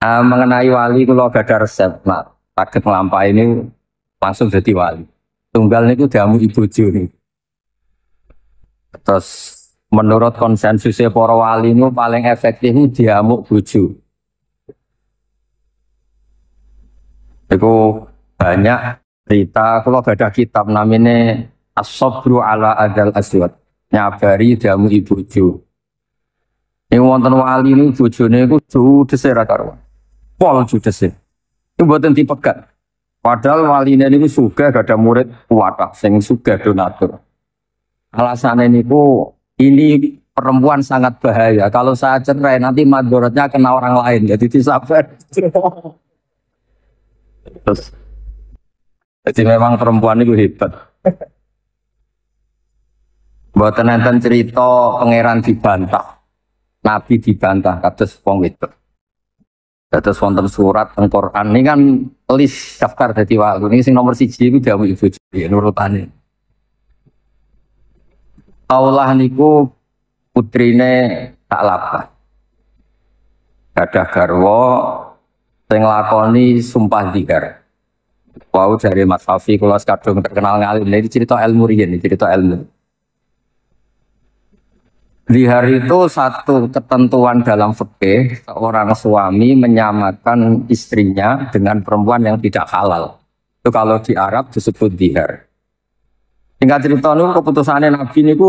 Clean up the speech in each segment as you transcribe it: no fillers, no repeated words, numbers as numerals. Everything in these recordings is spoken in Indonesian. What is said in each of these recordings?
Mengenai wali kula gadah resep. Nah, saged nglampahi ini langsung jadi wali. Tunggal niku diamu ibu bojo nih. Terus menurut konsensusnya para wali itu paling efektif itu diamuk bojo. Itu banyak cerita. Kalau ada kitab namanya As-Sabru ala Adal Aswad, nyabari diamuk ibu bojo. Ini wonten wali ini bojone iku judes ra karuan. Pol judes. Itu mboten dipegat. Padahal waline niku sugih gada murid kuwatah sing sugih donatur. Alasannya niku ini perempuan sangat bahaya. Kalau saya cerai nanti madorotnya kena orang lain. Jadi disabar. Terus, jadi memang perempuan itu hebat. Mboten enten cerita pangeran dibantah. Nabi dibantah kados wong wedok. Kados wonten surat teng Quran ini kan list daftar dadi wali. Ini sing nomor 1 iku diamu ibu bojo nurutane. Allah niku putrine tak lapah. Gadah garwa sing lakoni sumpah dikar. Wau dari Mas Safi kula kadung terkenal ngalim. Ini cerita ilmu riyen, cerita ilmu. Di hari itu satu ketentuan dalam fikih, seorang suami menyamakan istrinya dengan perempuan yang tidak halal. Itu kalau di Arab disebut dihar. Singkat cerita itu keputusannya Nabi ini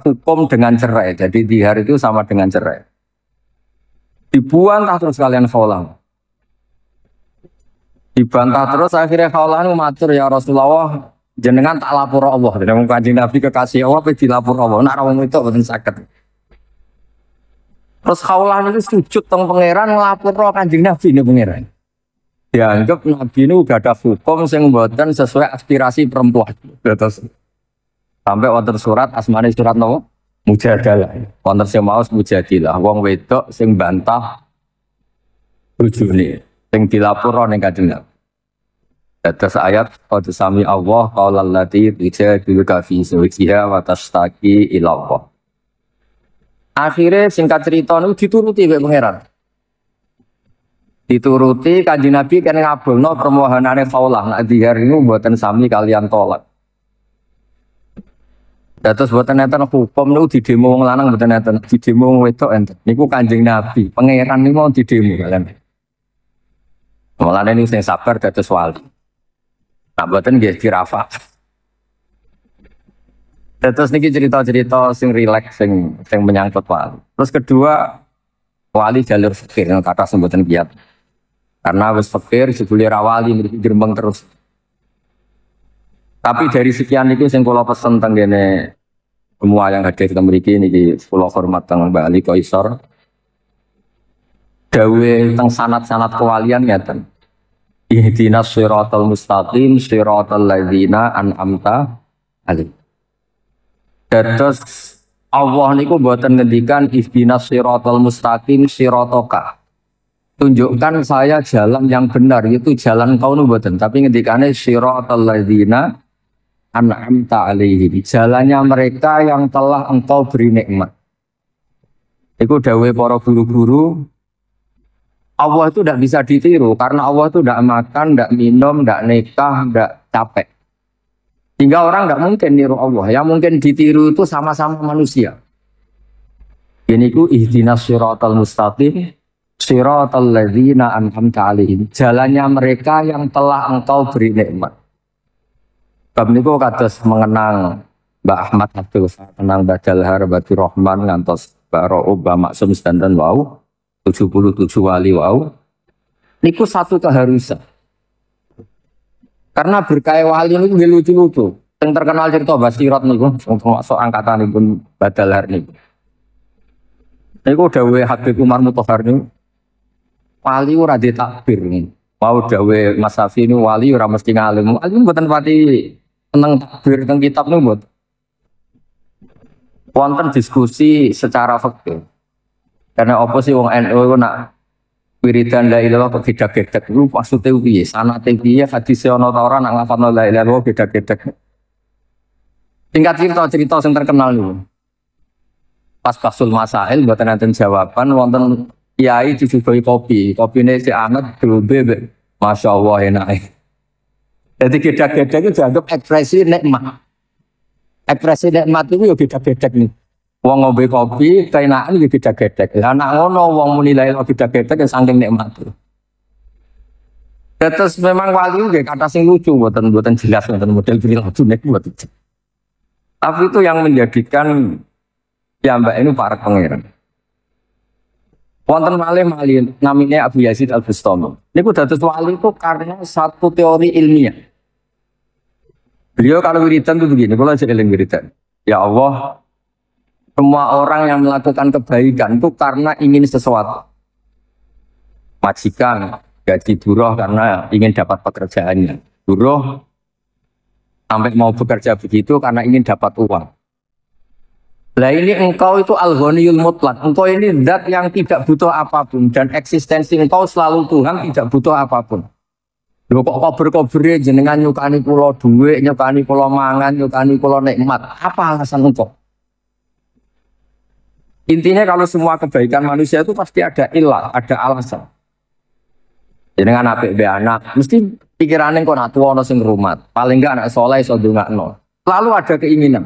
hukum dengan cerai. Jadi dihar itu sama dengan cerai. Dibantah terus kalian khawlah. Dibantah terus akhirnya khawlah itu matur ya Rasulullah. Jenengan tak lapor Allah, jenengan Kanjeng Nabi kekasih Allah, tapi dilapor Allah. Nak rawang itu betul sakit. Terus khawlah itu sujud teng pangeran ngelapor Kanjeng Nabi ini pangeran. Dianggap Nabi ini udah ada hukum yang membuatkan sesuai aspirasi perempuan. Terus sampai wonten surat asmane surat nopo Mujadalah. Wonten sing maos Mujadilah. Wong wedok sing bantah bojone, sing dilapor ning Kanjeng Nabi. Atas ayat qad sami Allah qaulal lati tujadiluka fi zawjiha wa tashtaki ila Allah. Akhirnya singkat cerita niku dituruti mbek pangeran. Dituruti Kanjeng Nabi kan ngabulno permohonane Khawlah nek dihar niku mboten sami kalian tolak. Terus mboten enten hukum niku didemo wong lanang mboten enten, didemo wong wedok enten. Niku Kanjeng Nabi, pangeran niku mau didemo kalian. Mulane niku sing sabar dados wali. Nah, buatan nggih dirafah. Terus niki cerita-cerita sing rileks sing menyangkut wali. Terus kedua wali jalur fikir yang kata sebutan kiat. Karena wis fikir jebule ra wali grembeng terus. Tapi dari sekian itu sing kula pesen teng kene semua yang hadir teng mriki niki kula hormat teng Mbak Ali Qaisar. Dawe teng sanad-sanad kewalian ngeten. Ihdinas siratal mustaqim siratal ladzina an'amta alaihim. Terus Allah niku mboten ngendikan ihdinas siratal mustaqim siratoka. Tunjukkan saya jalan yang benar, itu jalan kau nu mboten, tapi ngendikane siratal ladzina an'amta alaihim. Jalannya mereka yang telah engkau beri nikmat. Iku dawuhe para guru-guru. Allah itu tidak bisa ditiru karena Allah itu tidak makan, tidak minum, tidak nikah, tidak capek. Hingga orang tidak mungkin niru Allah. Yang mungkin ditiru itu sama-sama manusia. Ini ku ihdinas siratal mustaqim siratal ladzina an'amta alaihim. Jalannya mereka yang telah engkau beri nikmat. Bab niku kados mengenang Mbak Ahmad Abdul Tenang Badal Harbati Rahman ngantos Mbak Ra'ub Maksum dan wau 77 wali wau niku satu keharusan karena berkah wali niku nggih lucu-lucu yang terkenal cerita Basirat niku masuk angkatan niku Badal niku dawuhe Habib Umar Mutahar niku wali ora ditakbir mau dawuhe Mas Safi niku wali ora mesti ngalim wali mboten pati seneng takbir teng kitab niku mboten wonten diskusi secara fikih. Karena apa sih wong NU itu nak wiridan la ilaha kok beda-beda lu maksudnya piye? Sanate piye? Hadise ana ta ora nak ngafalno la ilaha beda-beda. Tingkat cerita sing terkenal niku. Pas Basul Masail mboten enten jawaban wonten kiai disuguhi kopi, kopine si anget glombe, masya Allah enak. Jadi gedek-gedek itu dianggap ekspresi nikmat. Ekspresi nikmat itu ya gedek-gedek nih. Wong ngombe kopi, keenakan ya gedek-gedek. Lah anak ngono wong menilai lo gedek-gedek ya saking nikmat itu. Terus memang wali itu kata sing lucu, buatan jelas, buatan model perilaku nek buat itu. Tapi itu yang menjadikan ya mbak ini para pangeran. Wonten malih namanya Abu Yazid Al-Bustami. Niku dados wali itu karena satu teori ilmiah. Beliau kalau wiridan itu begini, kalau saya wiridan. Ya Allah, semua orang yang melakukan kebaikan itu karena ingin sesuatu. Majikan, gaji buruh karena ingin dapat pekerjaannya. Buruh sampai mau bekerja begitu karena ingin dapat uang. Lah ini engkau itu al-ghaniyul mutlak. Engkau ini zat yang tidak butuh apapun dan eksistensi engkau selalu Tuhan, tidak butuh apapun. Lho kok kober-kobere jenengan nyukani kula dhuwit, nyukani kula mangan, nyukani kula nikmat. Apa alasan engkau? Intinya kalau semua kebaikan manusia itu pasti ada ilah, ada alasan. Jenengan apik be anak, mesti pikirane kok nak tuwa ana sing ngrumat. Paling enggak anak saleh iso ndongakno. Selalu ada keinginan.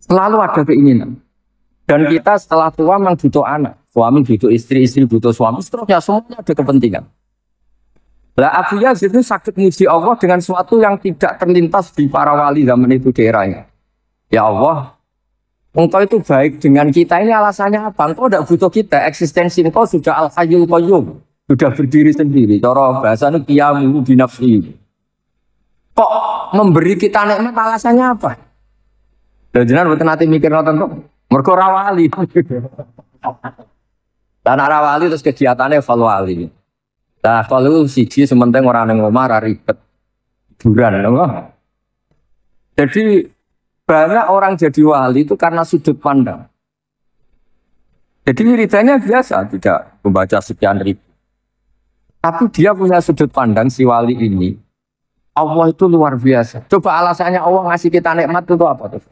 Selalu ada keinginan. Dan kita setelah tua memang butuh anak. Suami butuh istri, istri butuh suami. Seterusnya semuanya ada kepentingan. Lah Abu Yazid itu sakit muji Allah dengan sesuatu yang tidak terlintas di para wali zaman itu daerahnya. Ya Allah, engkau itu baik dengan kita. Ini alasannya apa? Engkau tidak butuh kita. Eksistensi engkau sudah al-hayyul qayyum. Sudah berdiri sendiri. Cara bahasanya qiyamu binafsi. Kok memberi kita nikmat alasannya apa? Dan jenengan mboten nate mikir ngoten kok. Mergo ora wali. Dan ora wali terus kegiatannya fal wali. Nah, kalau siji sementing orang yang ngomah ora ribet. Hiburan lho. Jadi banyak orang jadi wali itu karena sudut pandang. Jadi wiridanya biasa, tidak membaca sekian ribu. Tapi dia punya sudut pandang si wali ini. Allah itu luar biasa. Coba alasannya Allah ngasih kita nikmat itu apa tuh?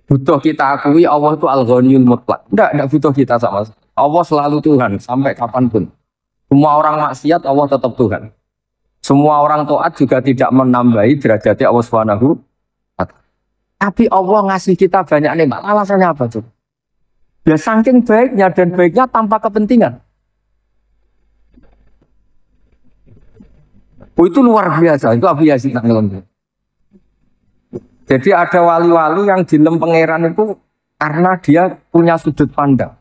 Butuh kita akui Allah itu al-ghaniyul mutlak. Tidak butuh kita sama. Allah selalu Tuhan sampai kapanpun. Semua orang maksiat Allah tetap Tuhan. Semua orang taat juga tidak menambahi derajatnya Allah Subhanahu. Tapi Allah ngasih kita banyak nikmat. Alasannya apa tuh? Ya saking baiknya dan baiknya tanpa kepentingan. Oh, itu luar biasa. Itu Abu Yazid Al-Bustami. Jadi ada wali-wali yang dilem pangeran itu karena dia punya sudut pandang.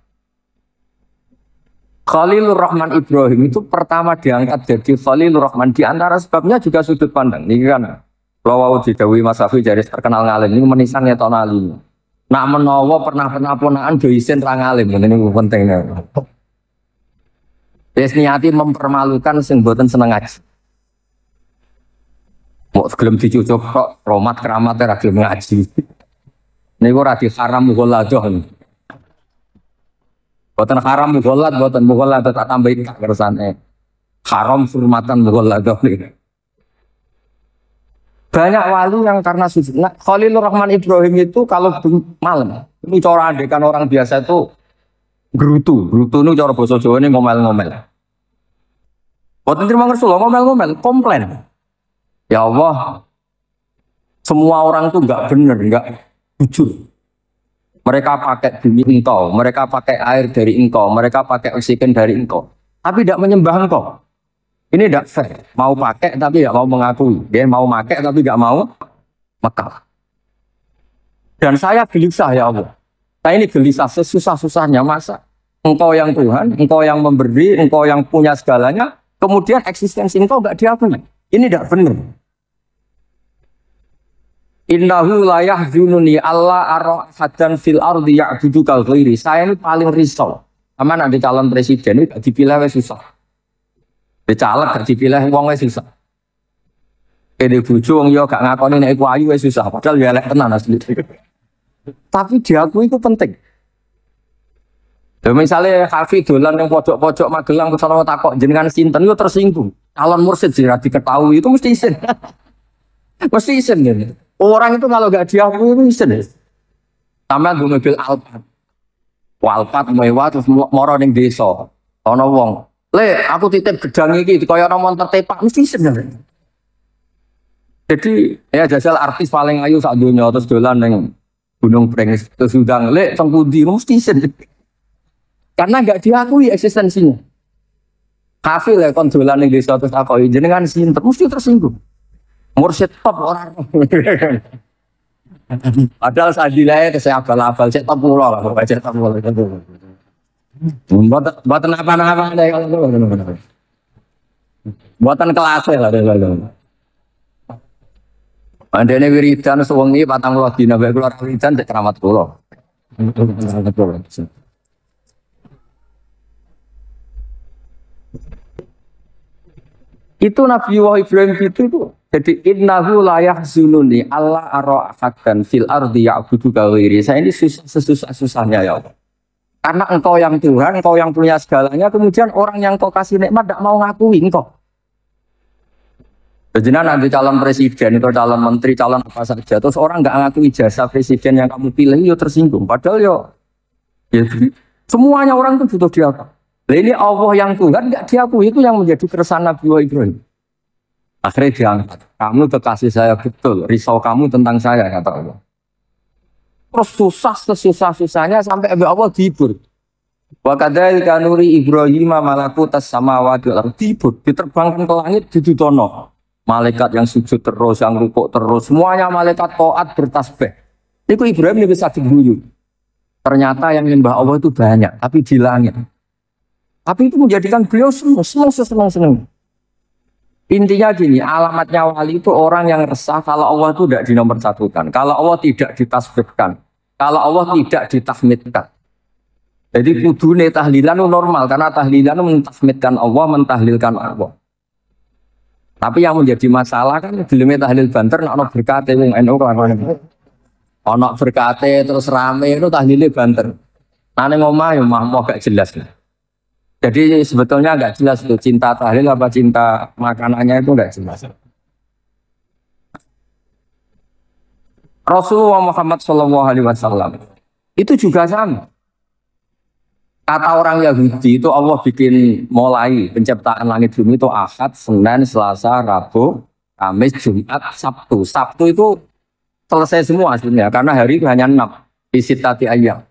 Khalilur Rahman Ibrahim itu pertama diangkat jadi Khalilur Rahman. Di antara sebabnya juga sudut pandang. Ini kan kalau didawi Mas Safi jadi terkenal ngalim. Ini menisan ya tahun alim. Nak menawa pernah ponaan doisen ra ngalim. Ini pentingnya. Wis niati mempermalukan sing mboten seneng ngaji. Mau gelem dicucuk kok romat keramat ora gelem ngaji. Niku ora diharam mughaladah. Boten haram mughalad, boten mughalad tak tambahi kersane. Haram hurmatan mughaladah niku. Banyak wali yang karena sujud. Nah, Khalilur Rahman Ibrahim itu kalau malam, ini cara andekan orang biasa itu gerutu. Gerutu ini cara bahasa Jawa ini ngomel-ngomel. Boten terima Rasulullah ngomel-ngomel, komplain. Ya Allah, semua orang itu enggak benar, enggak jujur. Mereka pakai bumi engkau, mereka pakai air dari engkau, mereka pakai oksigen dari engkau. Tapi tidak menyembah engkau. Ini tidak fair. Mau pakai tapi tidak mau mengakui. Dia mau pakai tapi tidak mau mekar. Dan saya gelisah ya Allah. Saya ini gelisah sesusah-susahnya masa. Engkau yang Tuhan, engkau yang memberi, engkau yang punya segalanya. Kemudian eksistensi engkau enggak diakui. Ini tidak benar. Innahu la yahzununi Allah arahadan fil ardi ya'budu kal ghairi. Saya ini paling risau. Sama nanti calon presiden itu dipilih wis susah. Dicaleg gak dipilih wong wis susah. Kene bojo wong yo gak ngakoni nek iku ayu wis susah. Padahal ya elek tenan asli. Tapi diakui itu penting. Ya misalnya Hafi dolan yang pojok-pojok Magelang kesana takok jenengan sinten yo tersinggung. Calon mursyid sih diketahui itu mesti isin. Mesti isin gitu. Orang itu kalau gak diakui itu isin. Sama gue mobil Alphard. walpat mewah terus moro ning desa. Ana wong, "Le, aku titip gedang iki kaya ana montor tepak mesti seneng." Jadi ya jajal artis paling ayu sak donya terus dolan ning Gunung Brengis terus udang, "Le, teng pundi?" Mesti seneng. Karena enggak diakui eksistensinya. Kafil ya kon dolan ning desa terus takoki jenengan sinten mesti tersinggung. Mursyid top orang. Padahal sadilae saya abal-abal cek top kula lah, cek top kula. Mboten apa-apa deh kalau itu. Mboten kelas lah. Andene wiridan sewengi 40 dina bae kula wiridan cek keramat kula. Itu Nabi Ibrahim itu jadi innahu la yahzununi Allah ara'akan fil ardi ya'budu ghairi. Saya ini sesusah-susahnya ya Allah. Karena engkau yang Tuhan, engkau yang punya segalanya, kemudian orang yang kau kasih nikmat tidak mau ngakuin kok. Jadi nanti calon presiden atau calon menteri, calon apa saja, terus orang nggak ngakui jasa presiden yang kamu pilih, yo tersinggung. Padahal ya semuanya orang itu butuh diakui. Nah, ini Allah yang Tuhan nggak diakui, itu yang menjadi keresahan Nabi Ibrahim. Akhirnya diangkat. Kamu kekasih saya betul, risau kamu tentang saya kata Allah. Terus susah-susahnya sampai Allah dihibur. Wa kadzalika nuri Ibrahim malakutas samawati wal ardi, dihibur, diterbangkan ke langit didudono. Malaikat yang sujud terus, yang rukuk terus, semuanya malaikat taat bertasbih. Itu Ibrahim ini bisa diguyu. Ternyata yang menyembah Allah itu banyak, tapi di langit. Tapi itu menjadikan beliau senang. Intinya gini, alamatnya wali itu orang yang resah kalau Allah itu tidak dinomorsatukan, kalau Allah tidak ditasbihkan, kalau Allah tidak ditahmidkan. Jadi kudune tahlilan itu normal, karena tahlilan itu mentahmidkan Allah, mentahlilkan Allah. Tapi yang menjadi masalah kan belum tahlil banter, nak berkate wong NU kelakuan. Ono berkate terus rame itu tahlilnya banter. Nah ning omah ya mah gak jelas. Jadi sebetulnya nggak jelas itu cinta tahlil apa cinta makanannya itu nggak jelas. Rasulullah Muhammad SAW itu juga sama. Kata orang Yahudi itu Allah bikin mulai penciptaan langit bumi itu Ahad, Senin, Selasa, Rabu, Kamis, Jumat, Sabtu. Sabtu itu selesai semua sebenarnya karena hari itu hanya 6 disitati ayam.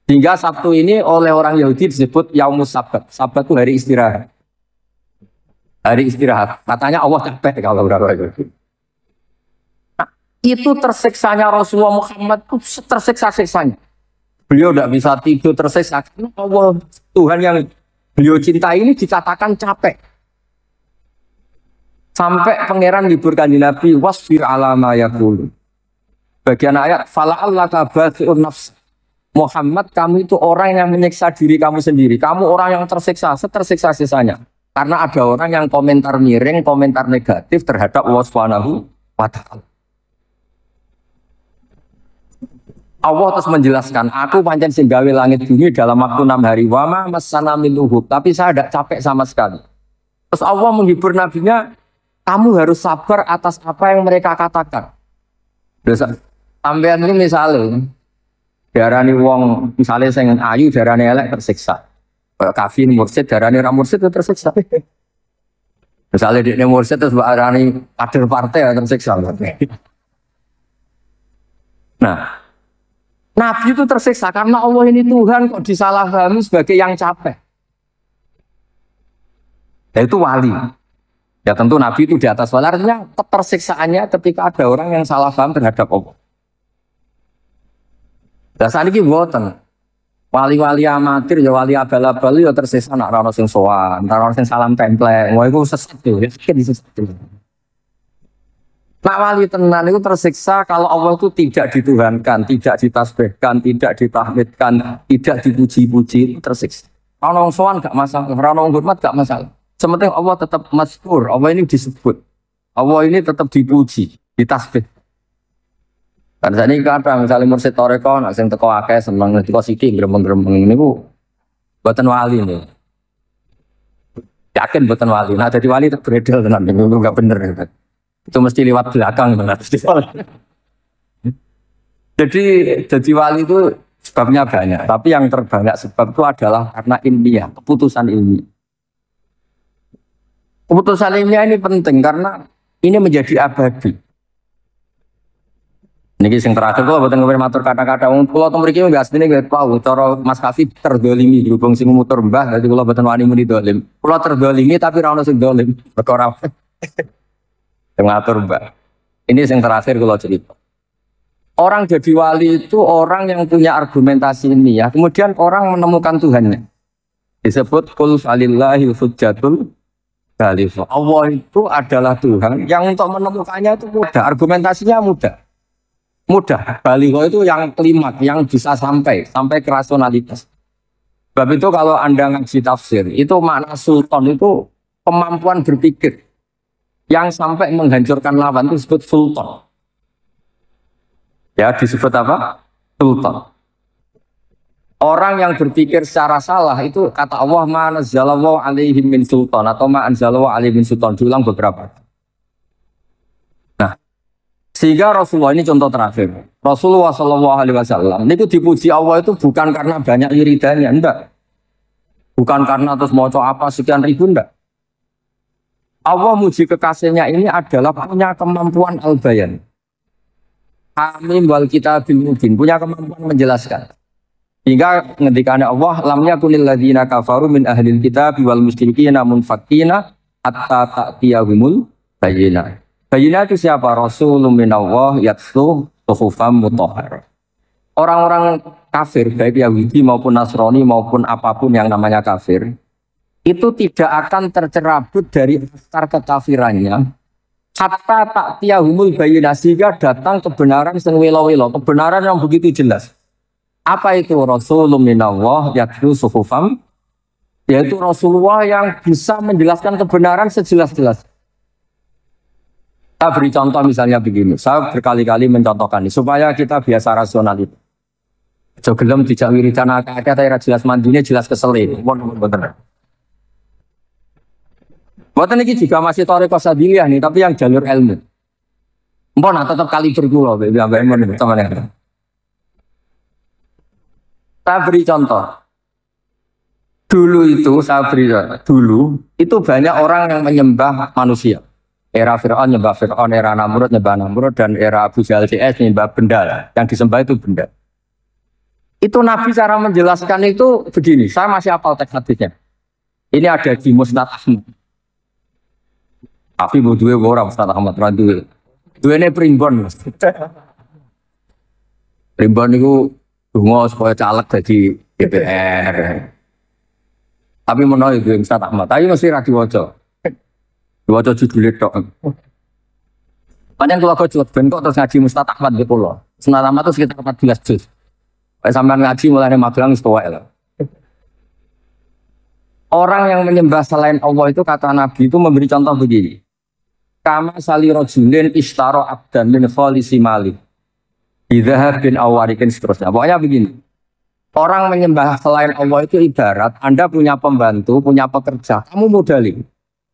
Hingga Sabtu ini oleh orang Yahudi disebut Yaumus Sabat. Sabat itu hari istirahat. Hari istirahat. Katanya Allah capek kalau berapa itu. Nah, itu tersiksanya Rasulullah Muhammad itu tersiksa-siksanya. Beliau tidak bisa tidur tersiksa. Allah Tuhan yang beliau cintai ini dikatakan capek. Sampai pangeran liburkan di Nabi wasfir ala ma yaqulu. Bagian ayat fala'allaka baqi'un nafs. Muhammad, kamu itu orang yang menyiksa diri kamu sendiri. Kamu orang yang tersiksa, setersiksa-siksanya. Karena ada orang yang komentar miring, komentar negatif terhadap Allah Subhanahu wa Ta'ala. Allah terus menjelaskan, aku pancen sing gawe langit bumi dalam waktu 6 hari. Wama masana min luhub, tapi saya tidak capek sama sekali. Terus Allah menghibur nabinya, kamu harus sabar atas apa yang mereka katakan. Sampean ini misalnya darani wong misalnya sing ayu darani elek tersiksa. Kafir mursyid darani ra mursyid tersiksa. Misalnya dia mursyid terus darani kader partai tersiksa. Nah, Nabi itu tersiksa karena Allah ini Tuhan kok disalahpahami sebagai yang capek. Ya itu wali. Ya tentu Nabi itu di atas wali. Artinya ketersiksaannya ketika ada orang yang salah paham terhadap Allah. Dasar ini buatan. Wali-wali amatir, ya wali abal-abal ya tersiksa nak rano sing sowan, rano sing salam template. Wah itu sesat tuh, ya disesat. Nak wali tenan itu tersiksa kalau Allah itu tidak dituhankan, tidak ditasbihkan, tidak ditahmidkan, tidak dipuji-puji, tersiksa. Rano sowan gak masalah, rano hormat gak masalah. Sementing Allah tetap mazkur, Allah ini disebut, Allah ini tetap dipuji, ditasbih. Dan saat ini kata misalnya mursyid toreko, nak sing teko akeh seneng, teko sithik gremeng-gremeng ini bu, buatan wali nih. Yakin buatan wali. Nah jadi wali itu beredel tenan, itu nggak bener. Itu mesti lewat belakang benar. Jadi wali itu Sebabnya banyak, tapi yang terbanyak sebab itu adalah karena ilmiah, keputusan ilmiah. Keputusan ilmiah ini penting karena ini menjadi abadi. Niki sing terakhir kula boten ngewen matur kata-kata wong kula teng mriki nggak asline nggih tahu cara Mas Kafi terdolimi berhubung sing mutur mbah dadi kula boten wani muni dolim. Kula terdolimi tapi ora ono sing dolim. Perkara sing ngatur mbah. Ini yang terakhir kula cerita. Orang jadi wali itu orang yang punya argumentasi ini ya. Kemudian orang menemukan Tuhannya. Disebut qul falillahil hujjatul baligh. Allah itu adalah Tuhan yang untuk menemukannya itu mudah, argumentasinya mudah. Mudah, baligh itu yang kelimat, yang bisa sampai ke rasionalitas. Sebab itu kalau Anda ngaji tafsir, itu makna sultan itu kemampuan berpikir yang sampai menghancurkan lawan itu disebut sultan. Ya, disebut apa? Sultan. Orang yang berpikir secara salah itu kata Allah ma nazzalallahu alaihim min sultan atau ma anzalallahu alaihim min sultan, diulang beberapa. Sehingga Rasulullah ini contoh terakhir. Rasulullah SAW ini dipuji Allah itu bukan karena banyak wiridannya, enggak. Bukan karena terus mau apa sekian ribu, enggak. Allah muji kekasihnya ini adalah punya kemampuan al-bayan. Amin wal kitabil mubin, punya kemampuan menjelaskan. Hingga ngendikannya Allah, lam yakunil ladzina kafaru min ahlil kitab wal musyrikin munfakkina hatta ta'tiyahumul bayyinah. Bayyinah itu siapa? Rasulun minallah yatlu suhufam mutahhar. Orang-orang kafir, baik Yahudi maupun Nasrani maupun apapun yang namanya kafir, itu tidak akan tercerabut dari akar kekafirannya hatta ta'tiyahumul bayyinah, sehingga datang kebenaran sing welo-welo, kebenaran yang begitu jelas. Apa itu Rasulun minallah yatlu suhufam? Yaitu Rasulullah yang bisa menjelaskan kebenaran sejelas-jelas. Saya beri contoh misalnya begini, saya berkali-kali mencontohkan ini supaya kita biasa rasional itu. Jogelem tidak wiridan akad tapi jelas mandinya jelas keselin. Bener. Buatan ini juga masih toriko sabiliyah nih, tapi yang jalur ilmu. Mpon tetap kali bergula, teman-teman. Saya beri contoh. Dulu itu banyak orang yang menyembah manusia. Era Fir'aun nyembah Fir'aun, era Namrud nyembah Namrud, dan era Abu Jahal CS nyembah benda. Yang disembah itu benda. Itu Nabi cara menjelaskan itu begini, saya masih hafal teks hadisnya. Ini ada di Musnad Ahmad. Tapi butuhnya orang Musnad Ahmad randu. Dua ini primbon. Primbon itu dungo supaya caleg jadi DPR. Tapi menolak itu Musnad Ahmad. Tapi mesti radiowoco. Dua judul itu. Panjang kalau kau jelek bengkok terus ngaji Mustad Ahmad di Pulau. Mustad Ahmad itu sekitar 14 juz. Sampai ngaji mulai dari Magelang setua itu. Orang yang menyembah selain Allah itu kata Nabi itu memberi contoh begini. Kama sali rojulin ishtaro abdan min kholisi malik. Idhahab bin awarikin seterusnya. Pokoknya begini. Orang menyembah selain Allah itu ibarat Anda punya pembantu, punya pekerja. Kamu modali.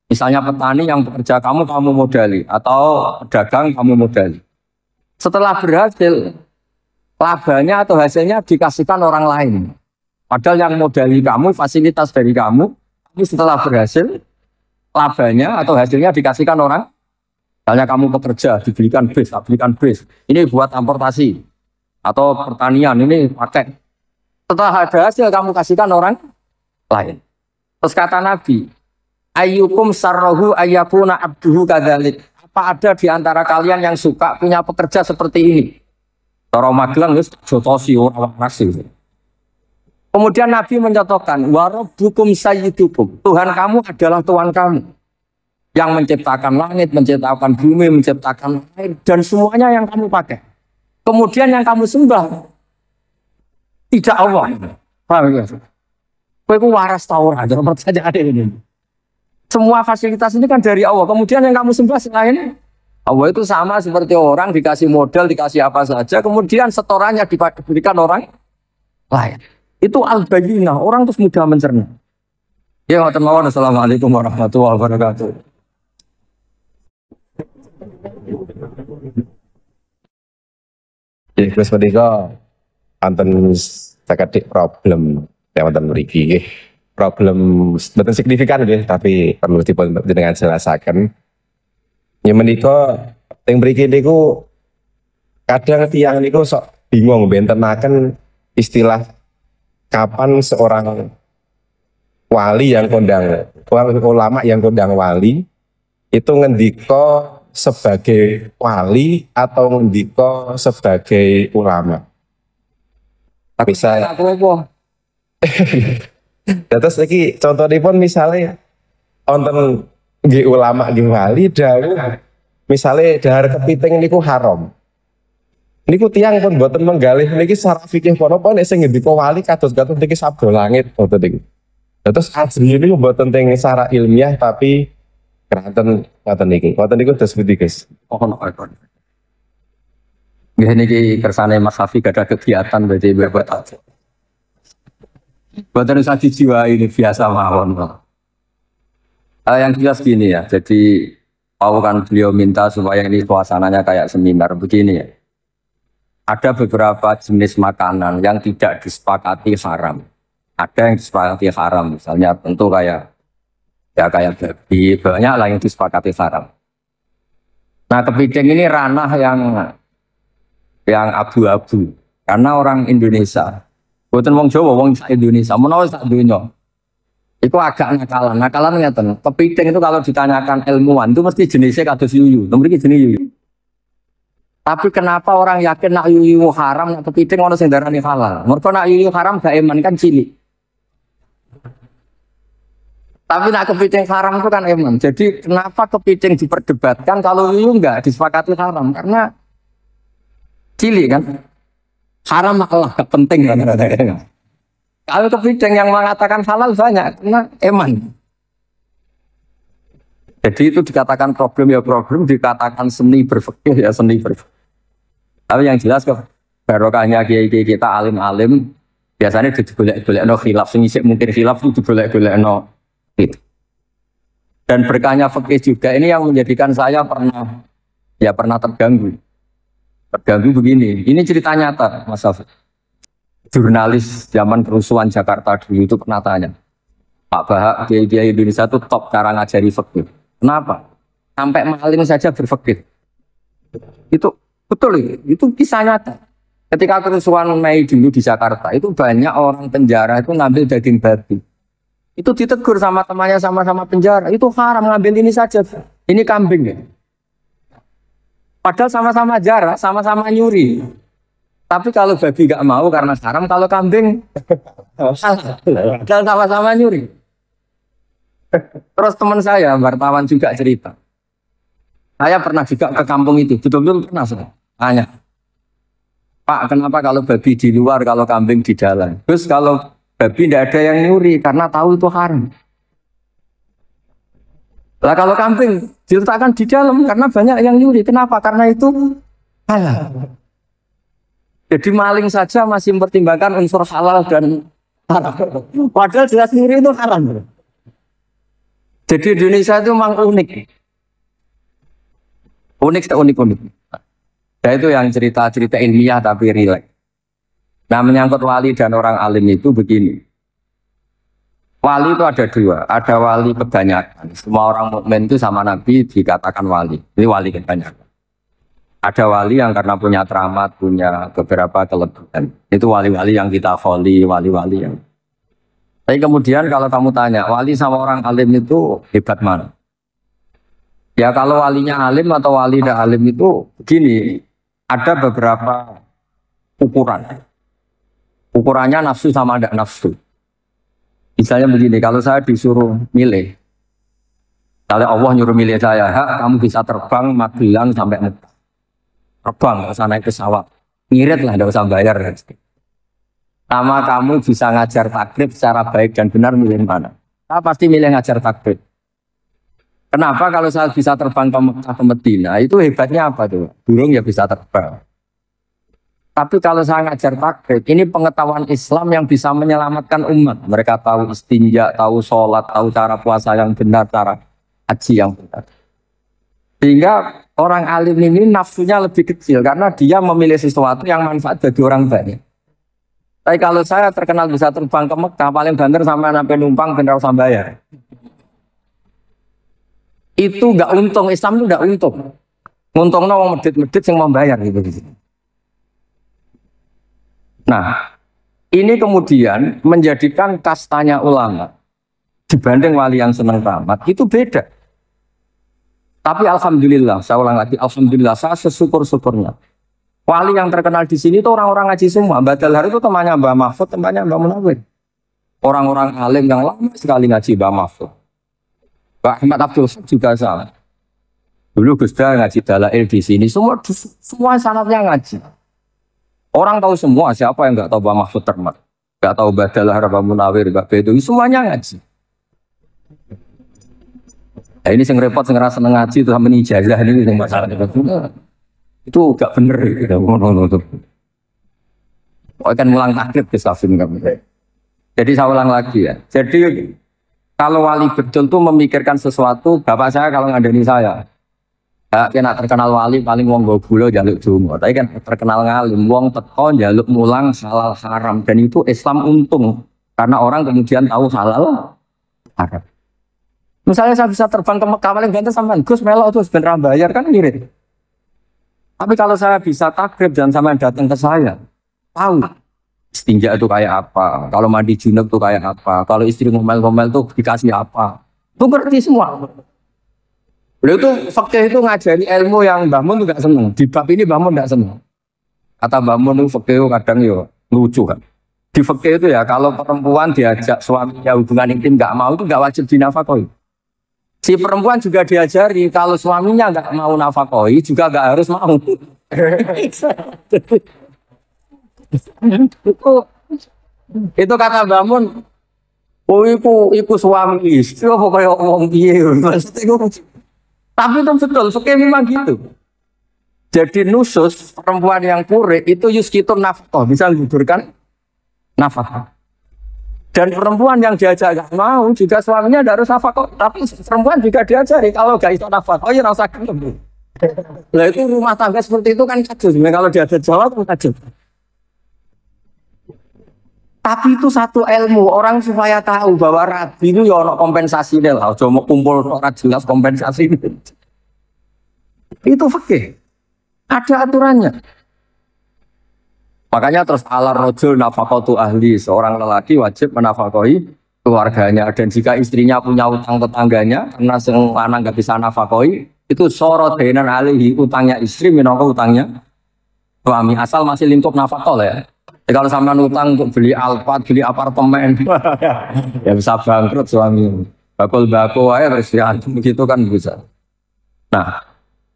Misalnya petani yang bekerja kamu modali, atau pedagang kamu modali. Setelah berhasil, labanya atau hasilnya dikasihkan orang lain. Padahal yang modali kamu, fasilitas dari kamu, tapi setelah berhasil, labanya atau hasilnya dikasihkan orang. Misalnya kamu bekerja, dibelikan bis. Ini buat transportasi atau pertanian, ini pakai. Setelah ada hasil, kamu kasihkan orang lain. Terus kata Nabi, ayyukum sarrohu ayyakuna abduhu kadzalik. Apa ada di antara kalian yang suka punya pekerja seperti ini? Cara Magelang wis jotosi ora waras. Kemudian Nabi mencontohkan wa rabbukum sayyidukum. Tuhan kamu adalah Tuhan kamu yang menciptakan langit, menciptakan bumi, menciptakan air dan semuanya yang kamu pakai. Kemudian yang kamu sembah tidak Allah. Paham ya? Kowe ku waras ta ora? Pertanyaan ini. Semua fasilitas ini kan dari Allah. Kemudian yang kamu sembah selain Allah itu sama seperti orang dikasih modal, dikasih apa saja. Kemudian setorannya diberikan orang lain. Itu al-bayyinah. Orang terus mudah mencerna. Ya, Assalamualaikum warahmatullahi wabarakatuh. Terus wonten sekedhik problem wonten mriki nggih. Problem mboten signifikan nggih, tapi perlu dipun jenengan jelasaken. Ya menika teng mriki niku kadang tiyang niku sok bingung bentenaken istilah kapan seorang wali yang kondang, ulama yang kondang wali itu ngendika sebagai wali atau ngendika sebagai ulama. Tapi saya Aku apa? terus iki contohipun misalnya wonten nggih ulama nggih wali dawuh misalnya dahar kepiting niku haram. Niku tiyang pun boten menggalih niki secara fikih punapa nek sing ngendika wali kados-kados niki sabda langit boten niki. Terus asli niku boten teng secara ilmiah tapi kraten ngoten niki. Ngoten niku dos pundi, Guys? Pohon ekor. Nggih niki kersane Mas Hafi gak ada kegiatan berarti bebet aja. Boten usah dijiwai ini biasa mawon kok. Yang jelas gini ya, jadi mau kan beliau minta supaya ini suasananya kayak seminar begini ya. Ada beberapa jenis makanan yang tidak disepakati haram. Ada yang disepakati haram, misalnya tentu kayak kayak babi, banyak lah yang disepakati haram. Nah kepiting ini ranah yang abu-abu, karena orang Indonesia, bukan wong Jawa, wong Indonesia, menawa sak dunya. Itu agak nakalan. Nakalan ngeten. Kepiting itu kalau ditanyakan ilmuwan itu mesti jenisnya kados yuyu. Nomor iki jenis yuyu. Tapi kenapa orang yakin nak yuyu haram, nak kepiting ono sing darani halal? Mergo nak yuyu haram gak eman kan cilik. Tapi nak kepiting haram itu kan eman. Jadi kenapa kepiting diperdebatkan kalau yuyu enggak disepakati haram? Karena cilik kan. Haram malah gak penting kan. Kalau kepiting yang mengatakan halal banyak, karena eman. Jadi itu dikatakan problem ya problem, dikatakan seni berfikih ya seni berfikih. Tapi yang jelas kok barokahnya kiai-kiai kita alim-alim biasanya digolek-golekno khilaf, sing isih mungkin khilaf itu digolek-golekno itu. Dan berkahnya fikih juga ini yang menjadikan saya pernah terganggu. Terganggu begini, ini cerita nyata Mas Hafiz. Jurnalis zaman kerusuhan Jakarta dulu itu pernah tanya, Pak Bahak, kiai Indonesia itu top cara ngajari fikih. Kenapa? Sampai maling saja berfikih. Itu betul itu kisah nyata. Ketika kerusuhan Mei dulu di Jakarta, itu banyak orang penjara itu ngambil daging babi. Itu ditegur sama temannya sama-sama penjara. Itu haram ngambil ini saja. Ini kambing ya. Padahal sama-sama jarak, sama-sama nyuri. Tapi kalau babi gak mau karena haram, kalau kambing padahal sama-sama nyuri. Terus teman saya, wartawan juga cerita. Saya pernah juga ke kampung itu, betul-betul pernah saya tanya. Pak, kenapa kalau babi di luar, kalau kambing di dalam? Terus kalau babi tidak ada yang nyuri karena tahu itu haram. Lah kalau kambing diletakkan di dalam karena banyak yang nyuri. Kenapa? Karena itu halal. Jadi maling saja masih mempertimbangkan unsur halal dan haram. Padahal jelas nyuri itu haram. Jadi Indonesia itu memang unik. Unik. Nah itu yang cerita-cerita ilmiah tapi rileks. Nah menyangkut wali dan orang alim itu begini. Wali itu ada dua. Ada wali kebanyakan. Semua orang mukmin itu sama Nabi dikatakan wali. Ini wali kebanyakan. Ada wali yang karena punya keramat, punya beberapa kelebihan. Itu wali-wali yang kita follow, wali-wali yang. Tapi kemudian kalau kamu tanya, wali sama orang alim itu hebat mana? Ya kalau walinya alim atau wali tidak alim itu begini, ada beberapa ukuran. Ukurannya nafsu sama tidak nafsu. Misalnya begini, kalau saya disuruh milih, kalau Allah nyuruh milih saya, kamu bisa terbang Magelang sampai Mekah. Terbang, nggak usah naik pesawat. Ngirit lah, nggak usah bayar. Sama kamu bisa ngajar takrib secara baik dan benar, milih mana? Saya pasti milih ngajar takrib. Kenapa kalau saya bisa terbang ke Mekah ke Medina? Itu hebatnya apa tuh? Burung ya bisa terbang. Tapi kalau saya ngajar takrib, ini pengetahuan Islam yang bisa menyelamatkan umat. Mereka tahu istinja, tahu sholat, tahu cara puasa yang benar, cara haji yang benar. Sehingga orang alim ini nafsunya lebih kecil karena dia memilih sesuatu yang manfaat bagi orang banyak. Tapi kalau saya terkenal bisa terbang ke Mekah, paling banter sampai numpang ben ora usah bayar. Itu nggak untung, Islam itu nggak untung. Nguntungnya wong medit-medit yang mau bayar gitu. Nah, ini kemudian menjadikan kastanya ulama dibanding wali yang senang tamat itu beda. Tapi alhamdulillah, saya ulang lagi, alhamdulillah saya sesyukur-syukurnya. Wali yang terkenal di sini itu orang-orang ngaji semua. Mbak Dalhar itu temannya Mbak Mahfud, temannya Mbak Munawir. Orang-orang alim yang lama sekali ngaji Mbak Mahfud. Mbak Ahmad Abdul juga sama. Dulu Gus Dur ngaji Dalail di sini, semua sanatnya ngaji. Orang tahu semua, siapa yang nggak tahu Mbak Mahfud termat, nggak tahu Mbak Dalhar, Mbak Munawir, Mbak Bedowi, semuanya ngaji. Nah, ini yang repot, yang ngerasa ngaji itu sama ijazah ini yang masalah itu gak bener gitu. Oh, kan ulang takrib ke Safin kamu. Jadi saya ulang lagi ya. Jadi kalau wali betul tuh memikirkan sesuatu, bapak saya kalau ngadeni saya, kena terkenal wali paling wong go gula jaluk dungo. Tapi kan terkenal ngalim, wong teko jaluk mulang halal haram, dan itu Islam untung karena orang kemudian tahu halal haram. Misalnya saya bisa terbang ke Mekah paling ganti sampean Gus melok terus ben ra bayar kan mirip. Tapi kalau saya bisa takrib dan sampean datang ke saya, tahu istinja itu kayak apa, kalau mandi junub itu kayak apa, kalau istri ngomel-ngomel tuh dikasih apa, itu ngerti semua. Beliau itu fakih itu ngajari ilmu yang Mbah Mun nggak seneng. Di bab ini Mbah Mun nggak seneng. Kata Mbah Mun itu fakih kadang yo lucu kan. Di fakih itu ya kalau perempuan diajak suaminya hubungan intim nggak mau itu nggak wajib dinafkahi. Si perempuan juga diajari kalau suaminya nggak mau nafkahi juga nggak harus mau. itu kata Mbah Mun, oh iku suami istri pokoknya ngomong piye. Tapi itu betul, fikih memang gitu. Jadi nusus perempuan yang pure itu yuskitun nafkah, bisa menggugurkan nafkah. Dan perempuan yang diajak gak mau juga suaminya tidak harus nafkah. Tapi perempuan juga diajari kalau gak itu nafkah, oh ya rasa gelem. Lah itu rumah tangga seperti itu kan kacau. Kalau diajak jawab kan kacau. Tapi itu satu ilmu orang supaya tahu bahwa rabi itu ya ono kompensasi deh lah. Cuma kumpul orang jelas kompensasi. Itu fikih. Ada aturannya. Makanya terus ala rojul nafaqatu ahli, seorang lelaki wajib menafkahi keluarganya, dan jika istrinya punya utang tetangganya karena sang lanang nggak bisa nafkahi, itu sorot denan alihi, utangnya istri minangka utangnya suami, asal masih lingkup nafkah ya. Kalau sampean utang untuk beli Alphard, beli apartemen, ya bisa bangkrut suami. Bakul bako aja terus ya begitu kan bisa. Nah,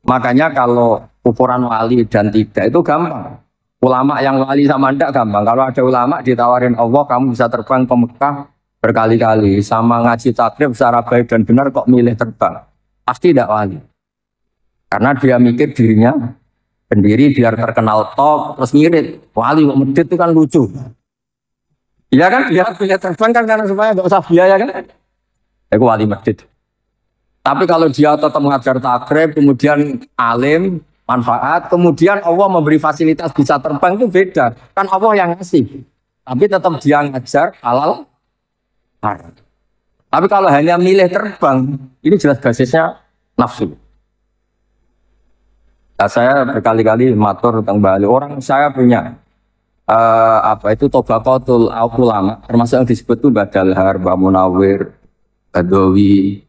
makanya kalau ukuran wali dan tidak itu gampang. Ulama yang wali sama ndak gampang. Kalau ada ulama ditawarin Allah, kamu bisa terbang ke Mekah berkali-kali, sama ngaji takrib secara baik dan benar kok milih terbang. Pasti tidak wali. Karena dia mikir dirinya sendiri biar terkenal top, terus ngirit. Wali kok medit itu kan lucu. Iya kan, dia pilih terbang kan karena supaya nggak usah biaya kan. Itu wali medit. Tapi kalau dia tetap mengajar takrib, kemudian alim, manfaat, kemudian Allah memberi fasilitas bisa terbang, itu beda. Kan Allah yang ngasih. Tapi tetap dia ngajar halal haram. Tapi kalau hanya milih terbang, ini jelas basisnya nafsu. Nah, saya berkali-kali matur tentang Bali. Orang saya punya itu tobaqatul ulama, termasuk yang disebut itu Mbak Dalhar, Mbak Munawir, Bedowi,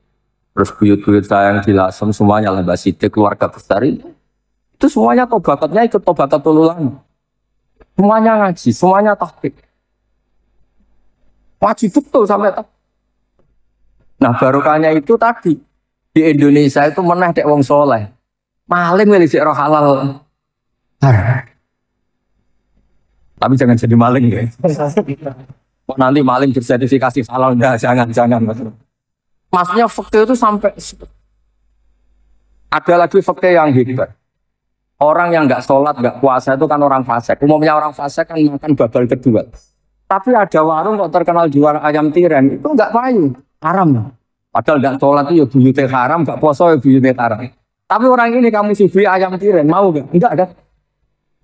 terus buyut-buyut saya yang di Lasem, semuanya lah Mbak Sidik, keluarga besar itu semuanya tobaqatnya ikut tobaqatul ulama. Semuanya ngaji, semuanya tahqiq. Wajib betul sampai tak. Nah, barokahnya itu tadi di Indonesia itu meneh dek wong soleh. Maling milih sik roh halal. Tapi jangan jadi maling ya. Kok nanti maling bersertifikasi halal enggak, jangan. Maksudnya fakta itu sampai ada lagi fakta yang hebat. Orang yang nggak sholat, nggak puasa itu kan orang fasik. Umumnya orang fasik kan makan babal kedua. Tapi ada warung kok terkenal jual ayam tiren, itu nggak payu, haram. Padahal nggak sholat itu ya buyutnya haram, nggak puasa ya buyutnya haram. Tapi orang ini kamu suguhi ayam tiren, mau nggak? Enggak kan?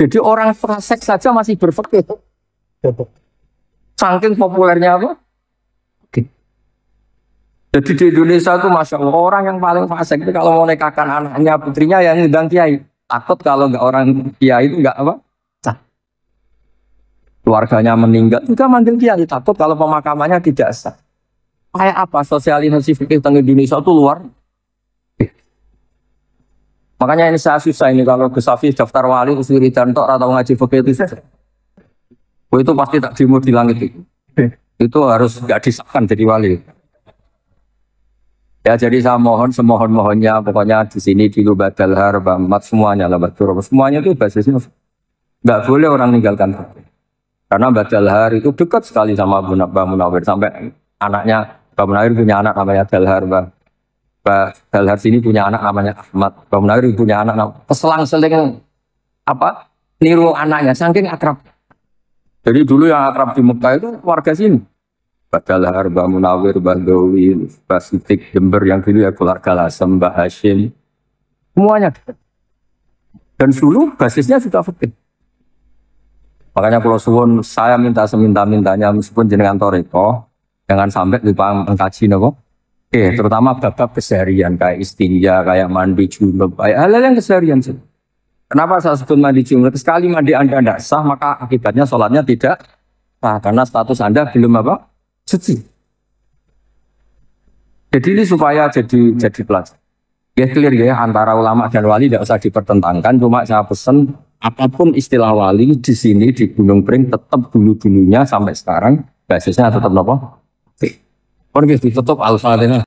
Jadi orang fasik saja masih berfikir. Saking populernya apa? Oke. Jadi di Indonesia itu masya Allah orang yang paling fasik itu kalau mau nikahkan anaknya putrinya yang ngundang kiai. Takut kalau nggak orang kiai itu nggak apa? Sah. Keluarganya meninggal juga manggil kiai. Takut kalau pemakamannya tidak sah. Kayak apa sosialisasi fikih tentang Indonesia itu luar. Makanya ini saya susah ini kalau Gus Hafiz daftar wali usul wiridan tok atau ngaji fikih itu saya. Itu pasti tak demo di langit itu. Itu harus nggak disahkan jadi wali. Ya jadi saya mohon semohon-mohonnya pokoknya di sini di Badal Har, Bamat semuanya lah Batur. Semuanya itu basisnya nggak boleh orang meninggalkan fikih. Karena Badal Har itu dekat sekali sama Mbah Munawir sampai anaknya Mbah Munawir punya anak namanya Dalhar, Mbah Dalhar sini punya anak namanya Ahmad. Mbah Munawir punya anak namanya keselang-seling apa? Niru anaknya saking akrab. Jadi dulu yang akrab di Mekah itu warga sini. Mbah Dalhar, Mbah Munawir, Mbah Dowi, Mbah Sidik, Jember yang dulu ya keluarga Lasem, Mbah Hashim. Semuanya. Dan dulu basisnya sudah fikih. Makanya kalau suwun saya minta seminta-mintanya meskipun jenengan toreko jangan sampai lupa mengkaji nopo. Terutama bab-bab keseharian kayak istinja, kayak mandi junub, kayak hal-hal yang keseharian sih. Kenapa saya sebut mandi junub? Sekali mandi Anda tidak sah maka akibatnya sholatnya tidak sah karena status Anda belum apa? Suci. Jadi ini supaya jadi pelajar. Ya clear ya antara ulama dan wali tidak usah dipertentangkan. Cuma saya pesan apapun istilah wali di sini di Gunung Pring tetap dulu-dulunya sampai sekarang basisnya tetap apa? Oke. Tutup al-Fatihah.